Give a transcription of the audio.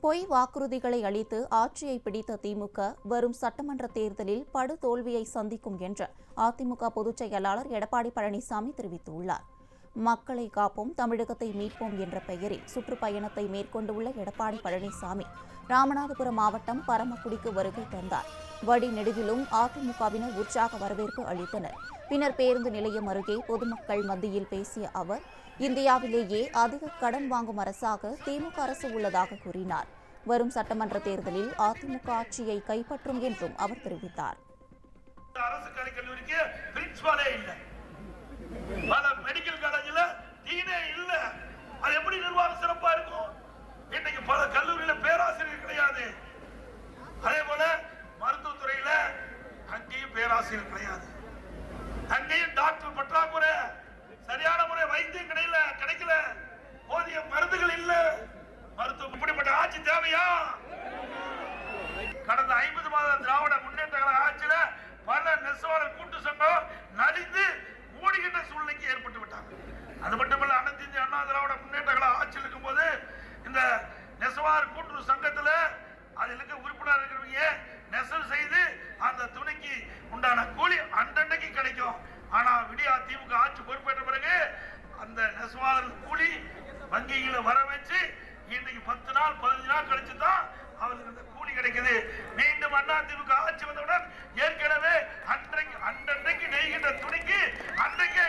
பொய் வாக்குறுதிகளை அளித்து ஆட்சியை பிடித்த திமுக வரும் சட்டமன்ற தேர்தலில் படுதோல்வியை சந்திக்கும் என்று அதிமுக பொதுச் செயலாளர் எடப்பாடி பழனிசாமி தெரிவித்துள்ளார். மக்களை காப்போம், தமிழகத்தை மீட்போம் என்ற பெயரில் சுற்றுப்பயணத்தை மேற்கொண்டுள்ள எடப்பாடி பழனிசாமி ராமநாதபுரம் மாவட்டம் பரமக்குடிக்கு வருகை தந்தார். வடிநெடுகிலும் அதிமுகவினர் உற்சாக வரவேற்பு அளித்தனர். பின்னர் பேருந்து நிலையம் அருகே பொதுமக்கள் மத்தியில் பேசிய அவர், இந்தியாவிலேயே அதிக கடன் வாங்கும் அரசாக திமுக அரசு உள்ளதாக கூறினார். வரும் சட்டமன்ற தேர்தலில் அதிமுக ஆட்சியை கைப்பற்றும் என்றும் அவர் தெரிவித்தார். அரசு கலைக்கல்லூரிக்கு பிரின்சிபாலே இல்ல, பல மெடிக்கல் காலேஜ்ல டீனே இல்ல. அது எப்படி நிர்வாகம் சிறப்பா இருக்கும்? இன்னைக்கு பல கல்லூரியில பேராசிரியர் கிடையாது. அதே போல மருத்துவத்துறையில அங்கேயும் பேராசிரியர் கிடையாது. அங்கேயும் டாக்டர் பற்றாக்குறை, சரியான முறை வைத்தியம் கிடைக்கல, போதிய மருந்துகள் இல்ல. மருத்துவம் இப்படிப்பட்ட ஆட்சி தேவையா? கடந்த 50 மாத திராவிட முன்னேற்ற கழக ஆட்சியில பல நெசவாளர் கூட்டு சங்கம் நலிந்து மூடுகின்ற சூழ்நிலைக்கு ஏற்பட்டு விட்டாங்க. அது மட்டுமல்ல, அனைத்து இந்திய அண்ணா திராவிட முன்னேற்ற கழக ஆட்சியில் இருக்கும் போது இந்த நெசவாளர் கூட்டுறவு சங்கத்துல அதில் இருக்க உறுப்பினர் இருக்கிறவங்க நெசவு செய்து அந்த துணிக்கு உண்டான கூலி அன்றைக்கு கிடைக்கும். ஆனா விடியா திமுக ஆட்சி பொறுப்பேற்ற பிறகு அந்த நெசவாளர் கூலி வங்கிகளை வர வச்சு இன்னைக்கு 10 நாள் 15 நாள் கழிச்சு தான் அவருக்கு அந்த கூலி கிடைக்குது. மீண்டும் அண்ணா திமுக ஆட்சி வந்தவுடன் ஏற்கனவே அன்றைக்கு நெய்கின்ற துணிக்கு அன்றைக்கே